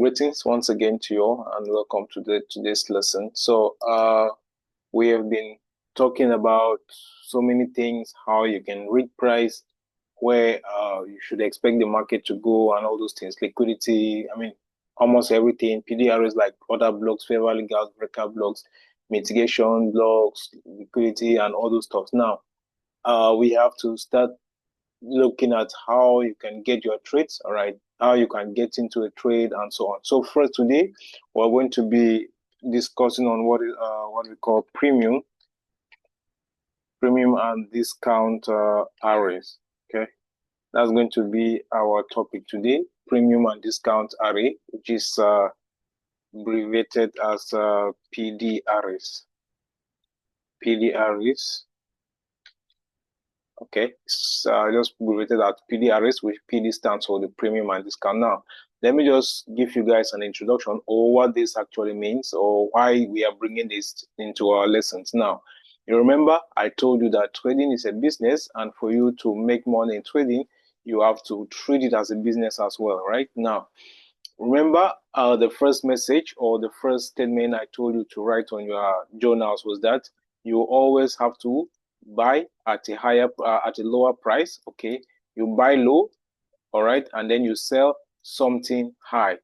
Greetings once again to you all, and welcome to today's lesson. So, we have been talking about so many things, how you can read price, where you should expect the market to go, and all those things, liquidity. I mean, almost everything. PDRs like order blocks, fair value gaps, breaker blocks, mitigation blocks, liquidity, and all those stuff. Now, we have to start looking at how you can get your trades, all right, how you can get into a trade and so on. So first today, we're going to be discussing on what we call premium and discount arrays. Okay, that's going to be our topic today, premium and discount array, which is abbreviated as PD arrays. PD arrays. Okay, it's just abbreviated as PDRS, which PD stands for the premium and discount. Now, let me just give you guys an introduction or what this actually means or why we are bringing this into our lessons. Now, you remember I told you that trading is a business, and for you to make money in trading, you have to treat it as a business as well, right? Now, remember the first message or the first statement I told you to write on your journals was that you always have to buy at a lower price. Okay, you buy low, all right, and then you sell something high.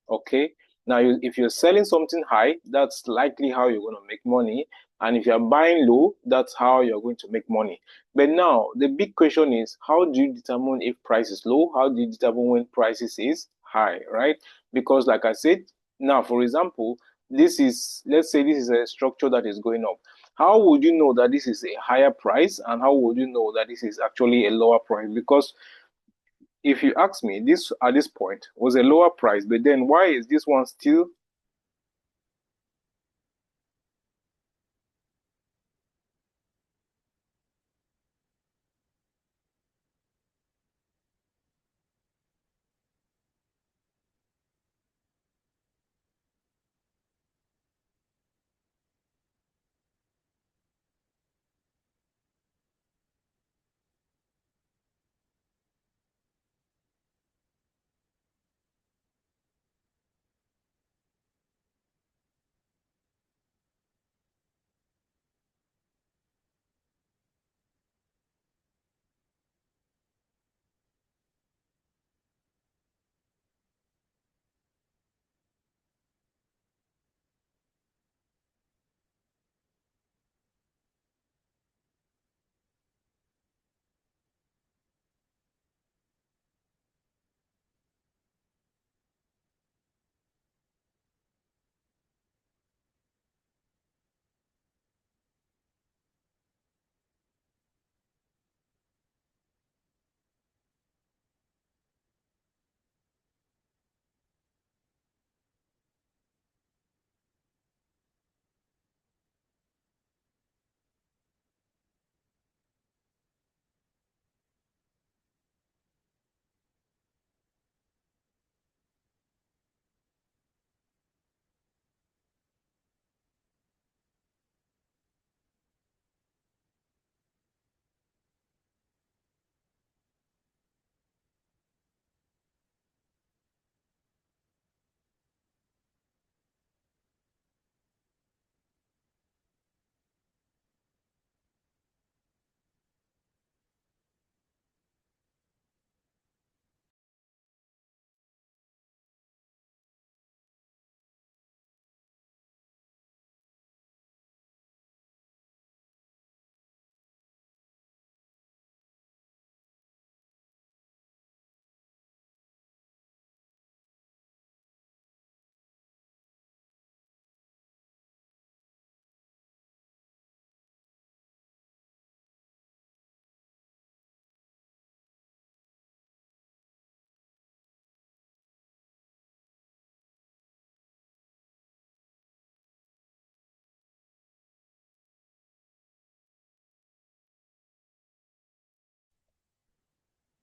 Okay, now if you're selling something high, that's likely how you're going to make money, and if you're buying low, that's how you're going to make money. But now the big question is, how do you determine if price is low? How do you determine when prices is high, right? Because like I said, now for example, let's say this is a structure that is going up. How would you know that this is a higher price, and how would you know that this is actually a lower price? Because if you ask me, this at this point was a lower price, but then why is this one still?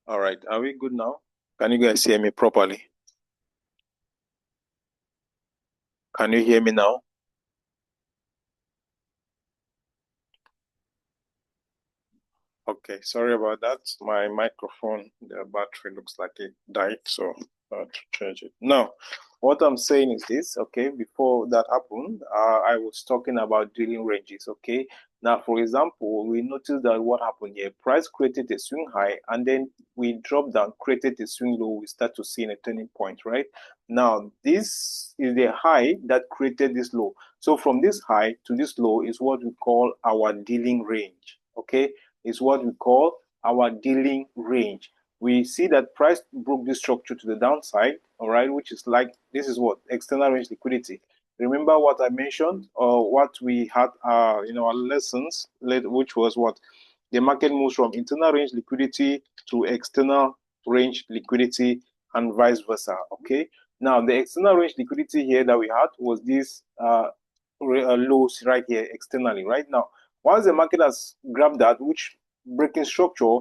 All right, are we good now? Can you guys hear me properly? Can you hear me now? Okay, sorry about that. My microphone, the battery looks like it died, so Change it. Now, what I'm saying is this, okay, before that happened, I was talking about dealing ranges, okay. Now, for example, we noticed that what happened here, price created a swing high and then we dropped down, created a swing low, we start to see a turning point, right? Now, this is the high that created this low. So from this high to this low is what we call our dealing range, okay? Is what we call our dealing range. We see that price broke this structure to the downside, all right, which is like, this is what? External range liquidity. Remember what I mentioned, or what we had in our lessons, which was what? The market moves from internal range liquidity to external range liquidity and vice versa, okay? Now, the external range liquidity here that we had was this lows right here externally, right? Now, once the market has grabbed that, which breaking structure,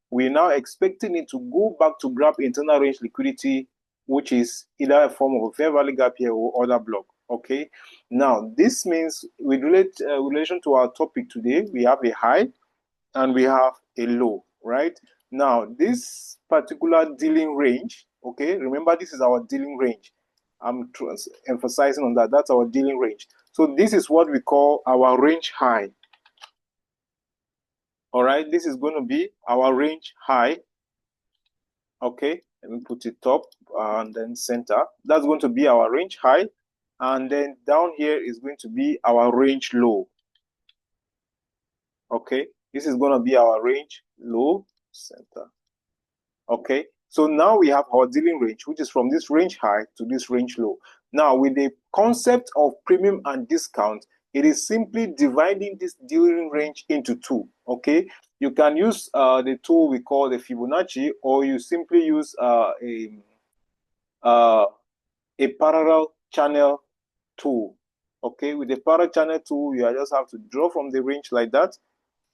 we're now expecting it to go back to grab internal range liquidity, which is either a form of a fair value gap here or other block. Okay. Now, this means with relation to our topic today, we have a high and we have a low, right? Now, this particular dealing range, okay, remember this is our dealing range. I'm emphasizing on that. That's our dealing range. So this is what we call our range high. All right, this is going to be our range high. Okay, let me put it top and then center. That's going to be our range high. And then down here is going to be our range low. Okay, this is going to be our range low, center. Okay, so now we have our dealing range, which is from this range high to this range low. Now, with the concept of premium and discount, it is simply dividing this dealing range into two. Okay, you can use the tool we call the Fibonacci, or you simply use a parallel channel tool. Okay, with the parallel channel tool, you just have to draw from the range like that,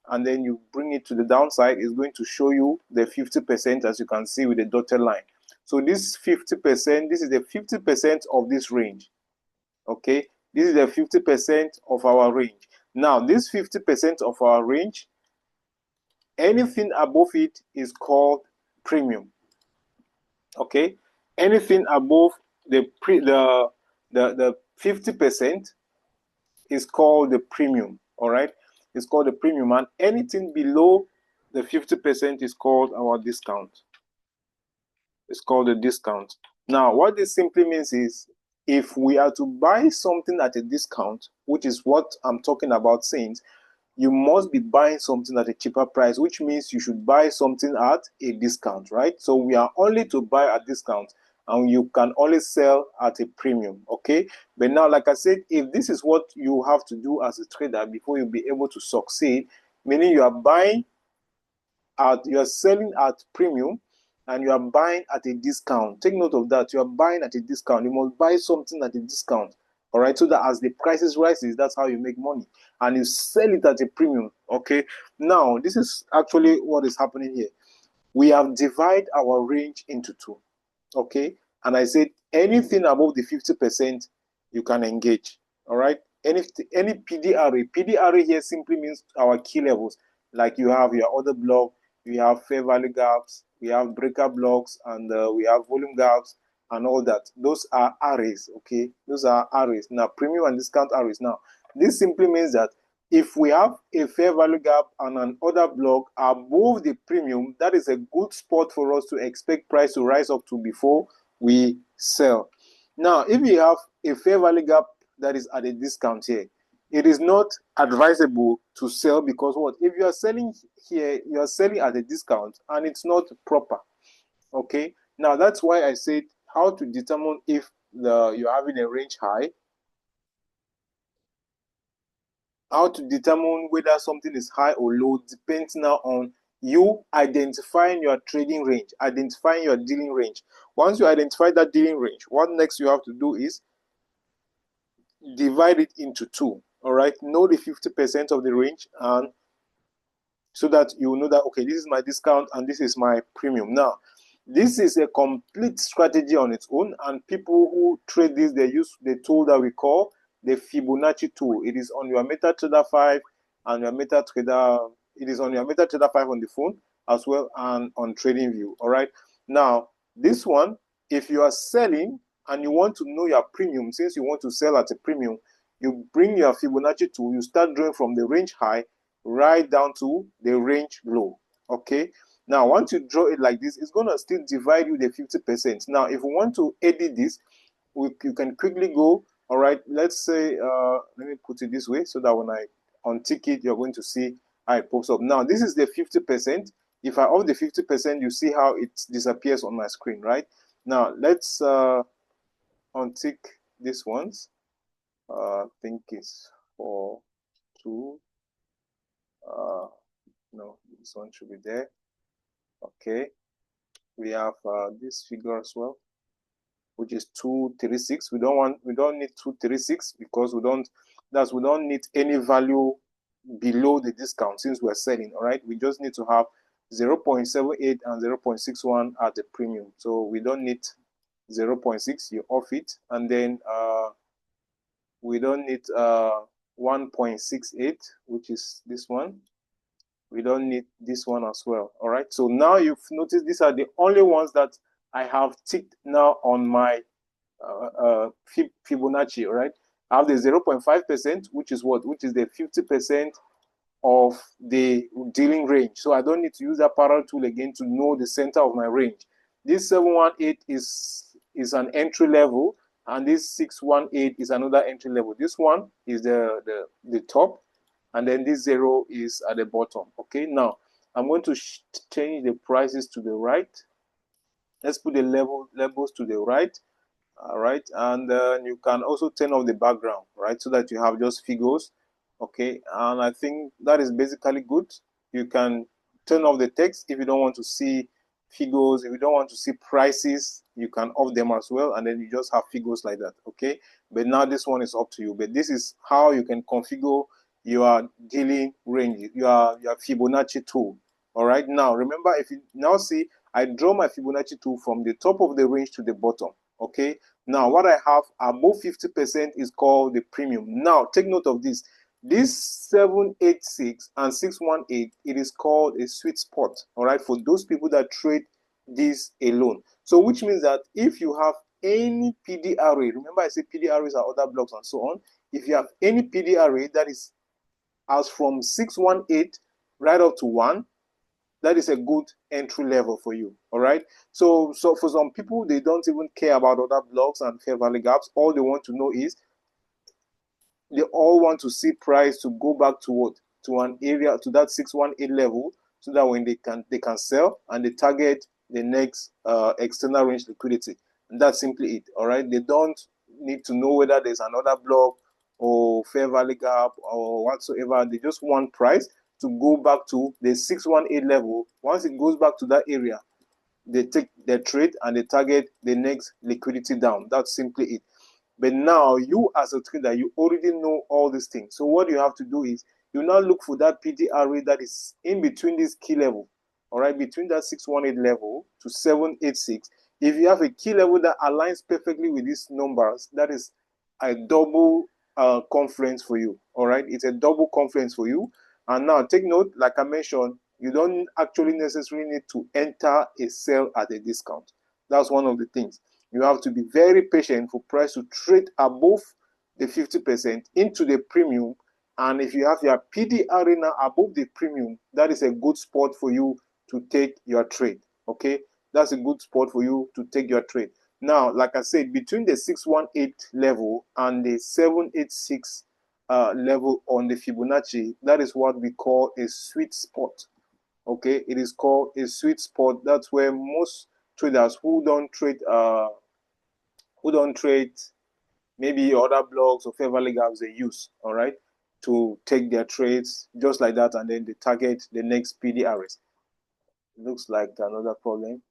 and then you bring it to the downside. It's going to show you the 50%, as you can see with the dotted line. So this 50%, this is the 50% of this range. Okay, this is the 50% of our range. Now, this 50% of our range, anything above it is called premium. Okay, anything above the 50% is called the premium. All right, it's called the premium, and anything below the 50% is called our discount. It's called the discount. Now, what this simply means is, if we are to buy something at a discount, which is what I'm talking about saying, you must be buying something at a cheaper price, which means you should buy something at a discount, right? So we are only to buy at discount, and you can only sell at a premium, okay? But now, like I said, if this is what you have to do as a trader before you'll be able to succeed, meaning you are buying at, you are selling at premium, and you are buying at a discount. Take note of that. You are buying at a discount. You must buy something at a discount, all right? So that as the prices rises, that's how you make money, and you sell it at a premium, okay? Now, this is actually what is happening here. We have divided our range into two, okay? And I said anything above the 50%, you can engage, all right? Any PDRA here simply means our key levels. Like you have your order block, we have fair value gaps, we have breaker blocks, and we have volume gaps and all that. Those are arrays, okay? Those are arrays. Now, premium and discount arrays. Now, this simply means that if we have a fair value gap and an order block above the premium, that is a good spot for us to expect price to rise up to before we sell. Now, if you have a fair value gap that is at a discount here, it is not advisable to sell, because what? If you are selling here, you are selling at a discount and it's not proper. Okay. Now, that's why I said how to determine if you're having a range high, how to determine whether something is high or low depends now on you identifying your trading range, identifying your dealing range. Once you identify that dealing range, what next you have to do is divide it into two. All right, know the 50% of the range, and so that you know that, okay, this is my discount and this is my premium. Now, this is a complete strategy on its own, and people who trade this, they use the tool that we call the Fibonacci tool. It is on your MetaTrader 5 and your MetaTrader. It is on your MetaTrader 5 on the phone as well, and on TradingView. All right. Now, this one if you are selling and you want to know your premium, since you want to sell at a premium, you bring your Fibonacci tool, you start drawing from the range high right down to the range low. Okay. Now, once you draw it like this, it's going to still divide you the 50%. Now, if we want to edit this, you can quickly go. All right. Let's say, let me put it this way so that when I untick it, you're going to see how it pops up. Now, this is the 50%. If I off the 50%, you see how it disappears on my screen, right? Now, let's untick this ones. I think it's 4, 2. No, this one should be there. Okay. We have this figure as well, which is 236. We don't need 236 because we don't need any value below the discount since we're selling. All right, we just need to have 0.78 and 0.61 at the premium. So we don't need 0.6. You off it, and then we don't need 1.68, which is this one. We don't need this one as well. All right, so now you've noticed these are the only ones that I have ticked now on my Fibonacci. All right, I have the 0.5%, which is what? Which is the 50% of the dealing range. So I don't need to use that parallel tool again to know the center of my range. This 718 is an entry level, and this 618 is another entry level. This one is the top, and then this 0 is at the bottom. Okay, now I'm going to change the prices to the right. Let's put the labels to the right. All right, and you can also turn off the background, right, so that you have just figures. Okay, and I think that is basically good. You can turn off the text if you don't want to see figures. If you don't want to see prices, you can off them as well, and then you just have figures like that. Okay, but now this one is up to you. But this is how you can configure your dealing range, your Fibonacci tool. All right, now remember, if you now see, I draw my Fibonacci tool from the top of the range to the bottom. Okay, now what I have above 50% is called the premium. Now take note of this. This 786 and 618, it is called a sweet spot. All right, for those people that trade this alone. So which means that if you have any PD array, remember I said PD arrays are other blocks and so on. If you have any PD array that is as from 618 right up to 1, that is a good entry level for you. All right, so for some people, they don't even care about other blocks and fair value gaps. All they want to know is, they all want to see price to go back to what, to an area, to that 618 level, so that when they can sell and they target the next external range liquidity. And that's simply it. All right, they don't need to know whether there's another block or fair value gap or whatsoever. They just want price to go back to the 618 level. Once it goes back to that area, they take their trade and they target the next liquidity down. That's simply it. But now you as a trader, you already know all these things. So what you have to do is you now look for that PD array that is in between this key level. All right, between that 618 level to 786. If you have a key level that aligns perfectly with these numbers, that is a double confluence for you. All right, it's a double confluence for you. And now take note, like I mentioned, you don't actually necessarily need to enter a sell at a discount. That's one of the things. You have to be very patient for price to trade above the 50% into the premium. And if you have your PD arena above the premium, that is a good spot for you to take your trade. Okay, that's a good spot for you to take your trade. Now, like I said, between the 618 level and the 786 level on the Fibonacci, that is what we call a sweet spot. Okay, it is called a sweet spot. That's where most traders who don't trade maybe other blocks or fair value gaps, they use, all right, to take their trades just like that, and then they target the next PD arrays. Looks like another problem.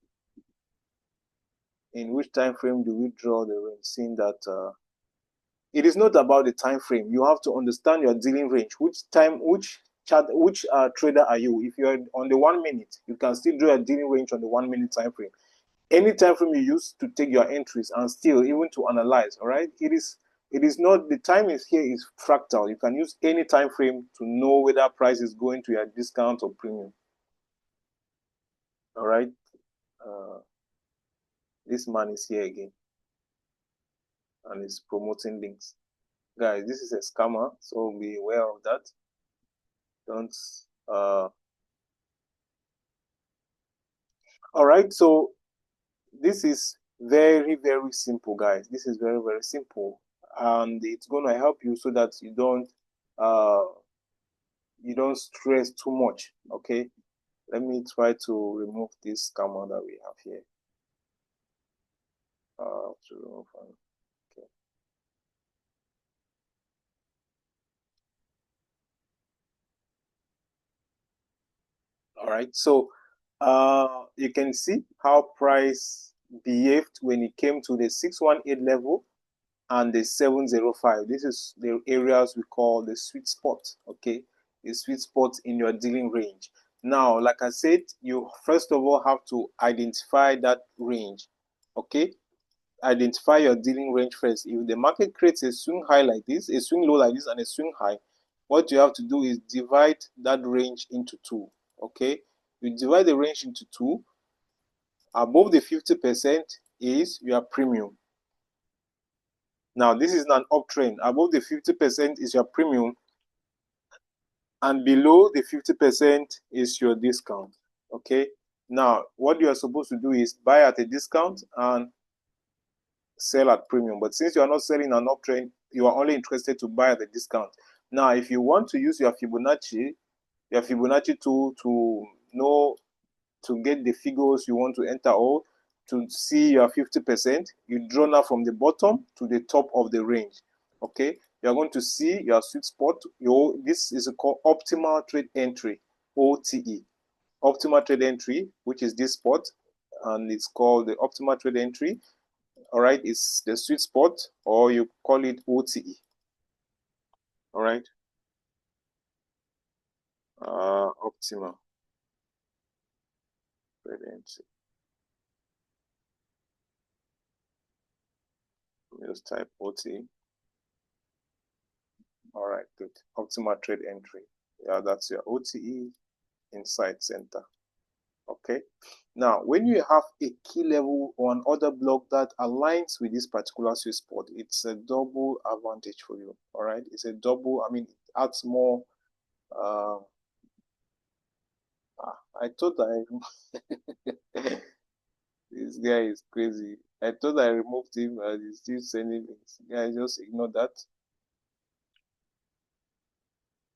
In which time frame do we draw the range? Seeing that it is not about the time frame. You have to understand your dealing range. Which trader are you? If you're on the 1 minute, you can still draw a dealing range on the 1 minute time frame. Any time frame you use to take your entries, and still even to analyze. All right, it is not, the time is here is fractal. You can use any time frame to know whether price is going to your discount or premium. All right, This man is here again and is promoting links. Guys, this is a scammer, so be aware of that. Don't all right, so this is very, very simple, guys. This is very, very simple, and it's going to help you so that you don't stress too much. Okay, let me try to remove this scammer that we have here. To remove one. Okay. All right, so you can see how price behaved when it came to the 618 level and the 705. This is the areas we call the sweet spot. Okay, the sweet spot in your dealing range. Now, like I said, you first of all have to identify that range. Okay, identify your dealing range first. If the market creates a swing high like this, a swing low like this, and a swing high, what you have to do is divide that range into two. Okay, you divide the range into two. Above the 50% is your premium. Now, this is an uptrend. Above the 50% is your premium, and below the 50% is your discount. Okay. Now, what you are supposed to do is buy at a discount and sell at premium. But since you are not selling an uptrend, you are only interested to buy at a discount. Now, if you want to use your Fibonacci tool to know, to get the figures you want to enter or to see your 50%, you draw now from the bottom to the top of the range. Okay, you're going to see your sweet spot. This is called optimal trade entry, OTE. Optimal trade entry, which is this spot, and it's called the optimal trade entry. All right, it's the sweet spot, or you call it OTE. All right, optimal trade entry. Let me just type OTE. All right, good. Optimal trade entry. Yeah, that's your OTE Insight Center. Okay. Now, when you have a key level or an order block that aligns with this particular sweet spot, it's a double advantage for you. All right. It's a double, it adds more. I thought this guy is crazy. I thought I removed him and he's still sending links. Yeah, just ignore that.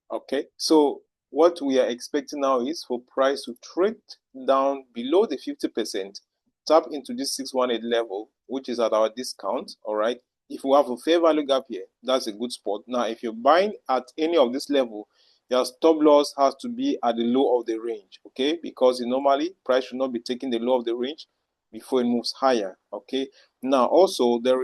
Okay, so what we are expecting now is for price to trade down below the 50%, tap into this 618 level, which is at our discount. All right, if we have a fair value gap here, that's a good spot. Now, if you're buying at any of this level, your stop loss has to be at the low of the range. Okay, because normally price should not be taking the low of the range before it moves higher. Okay, now also there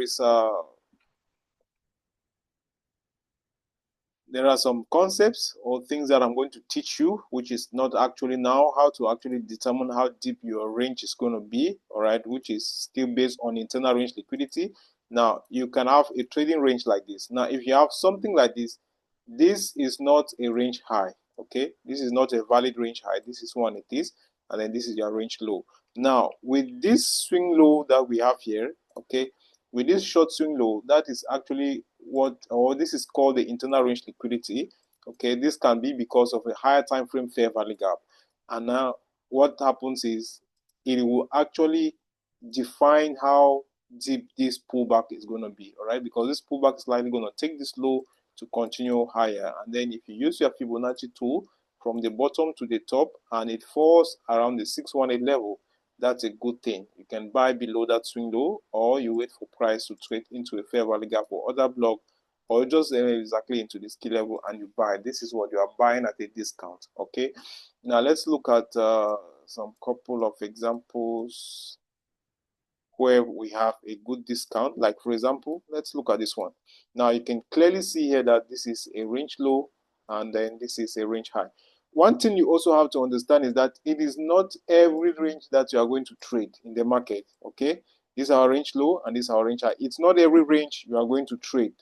are some concepts or things that I'm going to teach you, which is not actually now how to actually determine how deep your range is going to be, all right, which is still based on internal range liquidity. Now, you can have a trading range like this. Now, if you have something like this, this is not a range high, okay? This is not a valid range high. This is one it is, and then this is your range low. Now, with this swing low that we have here, okay, with this short swing low, that is actually this is called the internal range liquidity. Okay, this can be because of a higher time frame fair value gap. And now what happens is it will actually define how deep this pullback is going to be, all right? Because this pullback is likely going to take this low to continue higher. And then if you use your Fibonacci tool from the bottom to the top and it falls around the 618 level, that's a good thing. You can buy below that swing low, or you wait for price to trade into a fair value gap or other block, or just exactly into this key level and you buy. This is what you are buying at a discount. Okay, now let's look at some couple of examples where we have a good discount. Like for example, let's look at this one. Now you can clearly see here that this is a range low and then this is a range high. One thing you also have to understand is that it is not every range that you are going to trade in the market. Okay, this is our range low and this is our range high. It's not every range you are going to trade.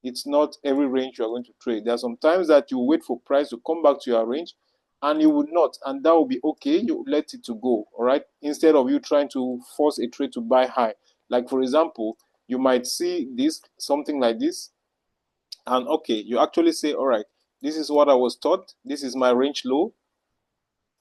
It's not every range you are going to trade. There are some times that you wait for price to come back to your range, and you would not, and that will be okay. You let it to go, all right, instead of you trying to force a trade to buy high. Like for example, you might see this, something like this, and okay, you actually say, all right, this is what I was taught, this is my range low.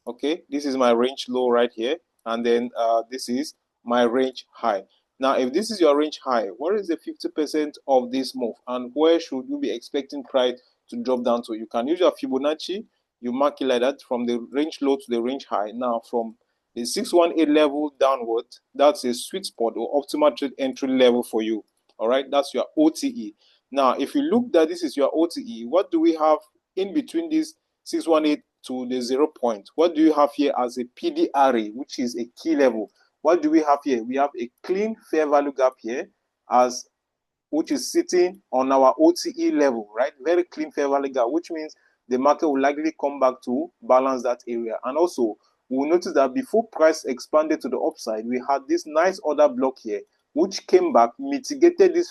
Okay, this is my range low right here, and then this is my range high. Now if this is your range high, what is the 50% of this move, and where should you be expecting price to drop down to? You can use your Fibonacci, you mark it like that, from the range low to the range high. Now from the 618 level downward, that's a sweet spot or optimal trade entry level for you. All right, that's your OTE. Now if you look that this is your OTE, what do we have in between this 618 to the 0 point? What do you have here as a PDRA, which is a key level? What do we have here? We have a clean fair value gap here, as which is sitting on our OTE level, right? Very clean fair value gap, which means the market will likely come back to balance that area. And also, we'll notice that before price expanded to the upside, we had this nice order block here, which came back, mitigated this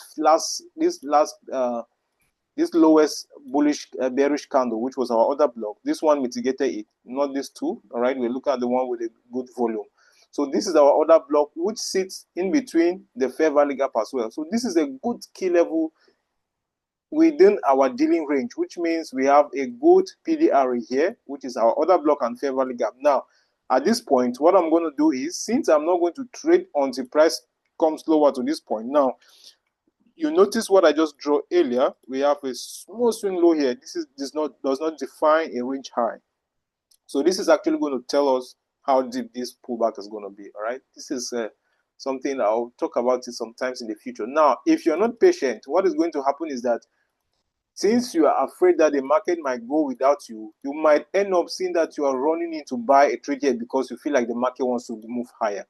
lowest bullish bearish candle, which was our other block. This one mitigated it, not this two. All right, we look at the one with a good volume. So this is our other block, which sits in between the fair value gap as well. So this is a good key level within our dealing range, which means we have a good PDR here, which is our other block and fair value gap. Now at this point, what I'm going to do is, since I'm not going to trade until price comes lower to this point, now you notice what I just drew earlier. We have a small swing low here. This does not define a range high. So this is actually going to tell us how deep this pullback is going to be. All right, this is something I'll talk about it sometimes in the future. Now, if you're not patient, what is going to happen is that since you are afraid that the market might go without you, you might end up seeing that you are running in to buy a trade here because you feel like the market wants to move higher.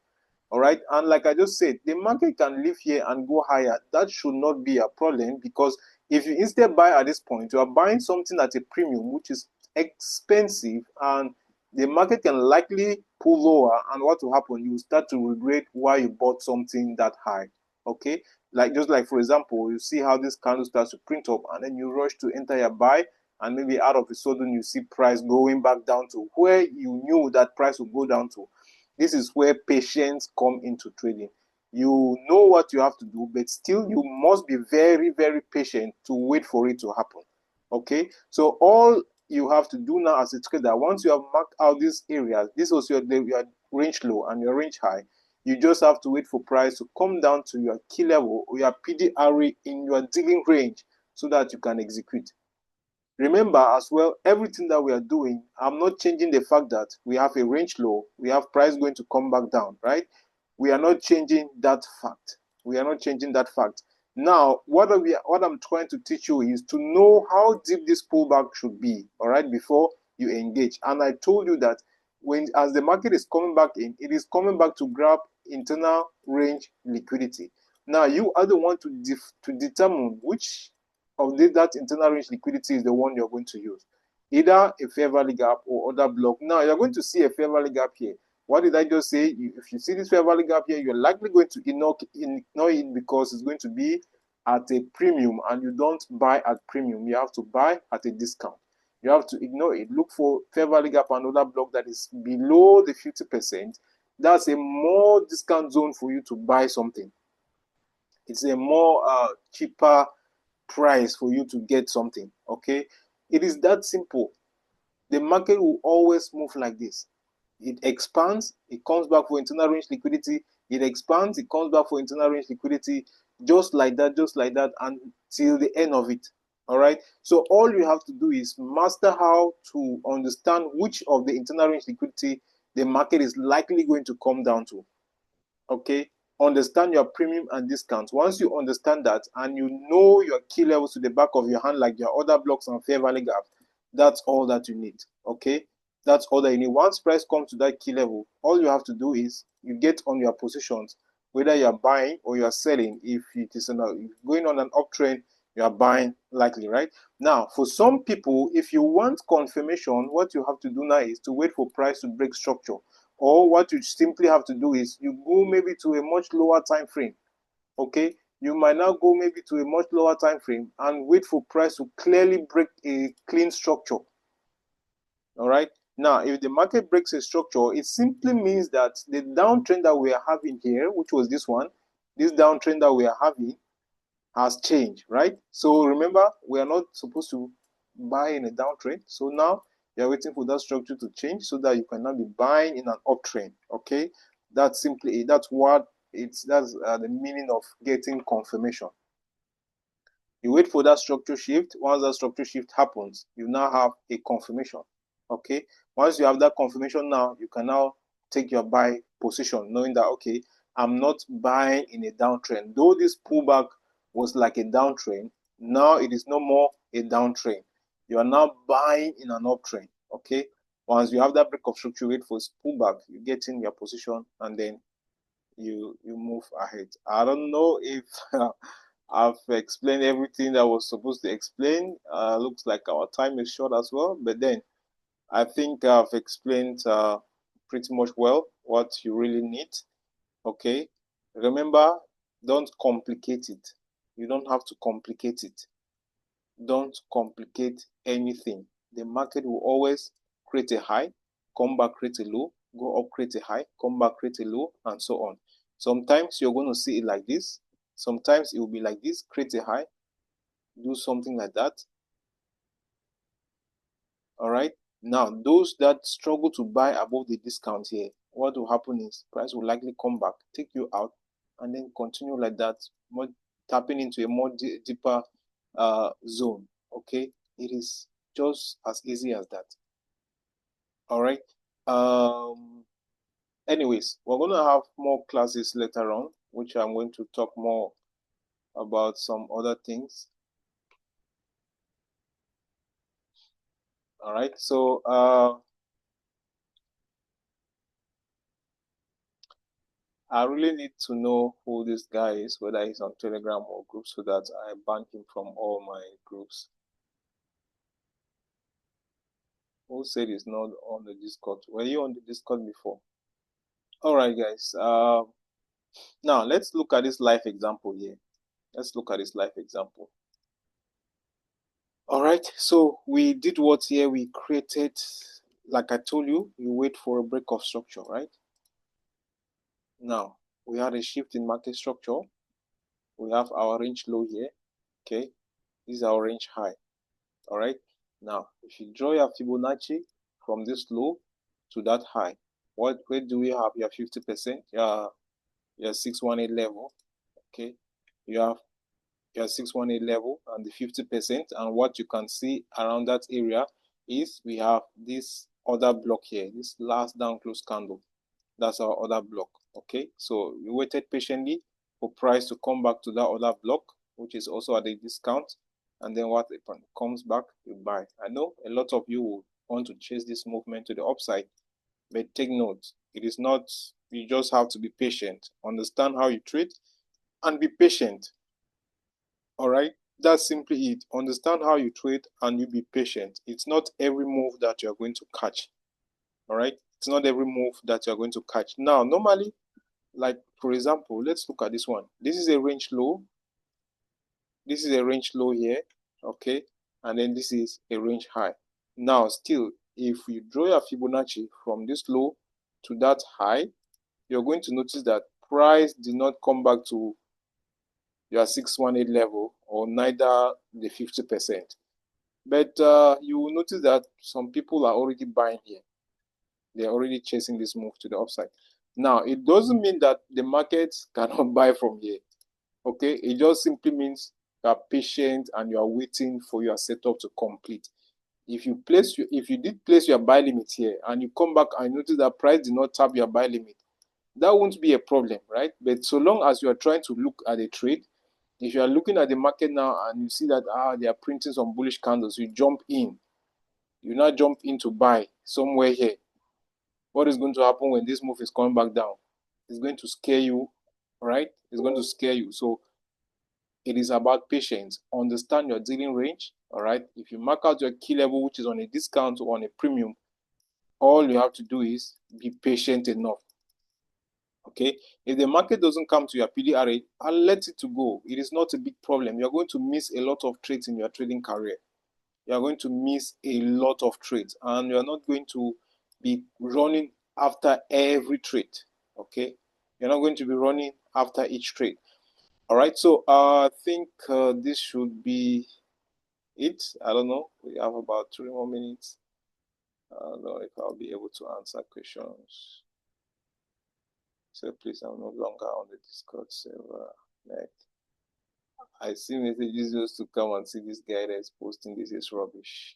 All right, and like I just said, the market can live here and go higher. That should not be a problem, because if you instead buy at this point, you are buying something at a premium, which is expensive, and the market can likely pull lower, and what will happen, you start to regret why you bought something that high. Okay, like just like for example, you see how this candle starts to print up, and then you rush to enter your buy, and maybe out of a sudden you see price going back down to where you knew that price would go down to. This is where patience come into trading. You know what you have to do, but still you must be very, very patient to wait for it to happen. Okay, so all you have to do now as a trader, once you have marked out these areas, this was your range low and your range high, you just have to wait for price to come down to your key level or your PDRA in your dealing range so that you can execute. Remember as well, everything that we are doing, I'm not changing the fact that we have a range low, we have price going to come back down, right? We are not changing that fact. We are not changing that fact. Now, what I'm trying to teach you is to know how deep this pullback should be, all right, before you engage. And I told you that as the market is coming back in, it is coming back to grab internal range liquidity. Now, you are the one to determine which of that internal range liquidity is the one you're going to use, either a fair value gap or other block. Now you're going to see a fair value gap here. What did I just say? If you see this fair value gap here, you're likely going to ignore it because it's going to be at a premium, and you don't buy at premium. You have to buy at a discount. You have to ignore it. Look for fair value gap and other block that is below the 50%. That's a more discount zone for you to buy something. It's a more cheaper price for you to get something. Okay, it is that simple. The market will always move like this. It expands, it comes back for internal range liquidity, it expands, it comes back for internal range liquidity, just like that until the end of it. All right, so all you have to do is master how to understand which of the internal range liquidity the market is likely going to come down to. Okay, understand your premium and discounts. Once you understand that and you know your key levels to the back of your hand, like your other blocks and fair value gaps, that's all that you need. Okay, that's all that you need. Once price comes to that key level, all you have to do is you get on your positions, whether you're buying or you're selling. If it is going on an uptrend, you are buying likely, right? Now, for some people, if you want confirmation, what you have to do now is to wait for price to break structure. Or what you simply have to do is you go maybe to a much lower time frame. Okay, you might now go maybe to a much lower time frame and wait for price to clearly break a clean structure. All right, Now, if the market breaks a structure, it simply means that the downtrend that we are having here, which was this one, this downtrend that we are having has changed, right? So remember, we are not supposed to buy in a downtrend. So now you're waiting for that structure to change so that you cannot be buying in an uptrend. Okay, that's simply it. That's what it's. That's the meaning of getting confirmation. You wait for that structure shift. Once that structure shift happens, you now have a confirmation. Okay, once you have that confirmation, now you can now take your buy position, knowing that okay, I'm not buying in a downtrend. Though this pullback was like a downtrend, now it is no more a downtrend. You are now buying in an uptrend. Okay, once you have that break of structure, wait for pullback, you get in your position, and then you move ahead. I don't know if I've explained everything that I was supposed to explain. Looks like our time is short as well, but then I think I've explained pretty much well what you really need. Okay, remember, don't complicate it. You don't have to complicate it. Don't complicate anything. The market will always create a high, come back, create a low, go up, create a high, come back, create a low, and so on. Sometimes you're going to see it like this. Sometimes it will be like this, create a high, do something like that. All right. Now, those that struggle to buy above the discount here, what will happen is price will likely come back, take you out, and then continue like that, more tapping into a more deeper zone. Okay, it is just as easy as that. All right. Anyways, we're going to have more classes later on, which I'm going to talk more about some other things. All right. So I really need to know who this guy is, whether he's on Telegram or group, so that I ban him from all my groups. Who said he's not on the Discord? Were you on the Discord before? All right, guys. Now let's look at this live example here. Let's look at this live example. All right. So we did what here? We created, like I told you, you wait for a break of structure, right? Now we had a shift in market structure. We have our range low here. Okay. This is our range high. All right. Now, if you draw your Fibonacci from this low to that high, where do we have your 50%? Your 618 level. Okay. You have your 618 level and the 50%. And what you can see around that area is we have this other block here, this last down close candle. That's our other block. Okay. So we waited patiently for price to come back to that other block, which is also at a discount. And then what comes back, you buy. I know a lot of you will want to chase this movement to the upside, but take note, it is not, you just have to be patient. Understand how you trade and be patient. All right, that's simply it. Understand how you trade and you be patient. It's not every move that you're going to catch. All right, it's not every move that you're going to catch. Now, normally, like for example, let's look at this one. This is a range low. This is a range low here, okay, and then this is a range high. Now still, if you draw your Fibonacci from this low to that high, you're going to notice that price did not come back to your 618 level, or neither the 50%. But you will notice that some people are already buying here. They're already chasing this move to the upside. Now, it doesn't mean that the market cannot buy from here. Okay, it just simply means you are patient and you are waiting for your setup to complete. If you did place your buy limit here and you come back and notice that price did not tap your buy limit, that won't be a problem, right? But so long as you are trying to look at a trade, if you are looking at the market now and you see that they are printing some bullish candles, you jump in. You now jump in to buy somewhere here. What is going to happen when this move is coming back down? It's going to scare you, right? It's going to scare you. So it is about patience. Understand your dealing range. All right. If you mark out your key level, which is on a discount or on a premium, all you have to do is be patient enough. Okay. If the market doesn't come to your PDRA, I'll let it to go. It is not a big problem. You're going to miss a lot of trades in your trading career. You're going to miss a lot of trades, and you're not going to be running after every trade. Okay, you're not going to be running after each trade. All right, so I think this should be it. I don't know. We have about 3 more minutes. I don't know if I'll be able to answer questions. So please, I'm no longer on the Discord server. I see messages just to come and see this guy that's posting this is rubbish.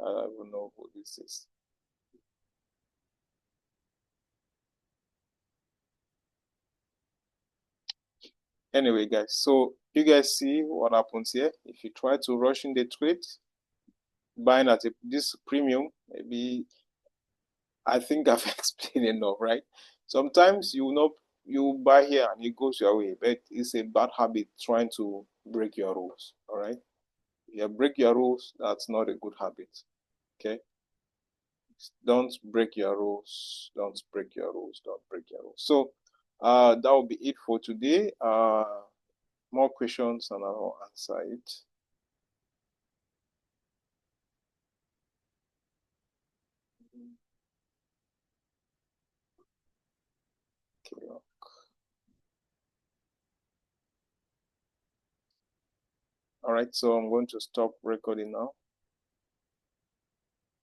I don't even know who this is. Anyway, guys, so you guys see what happens here. If you try to rush in the trade, buying at this premium, maybe I think I've explained enough, right? Sometimes you buy here and it goes your way, but it's a bad habit trying to break your rules. All right. If you break your rules, that's not a good habit. Okay. Don't break your rules. Don't break your rules. Don't break your rules. So that will be it for today. More questions and I'll answer it. Okay. All right, so I'm going to stop recording now.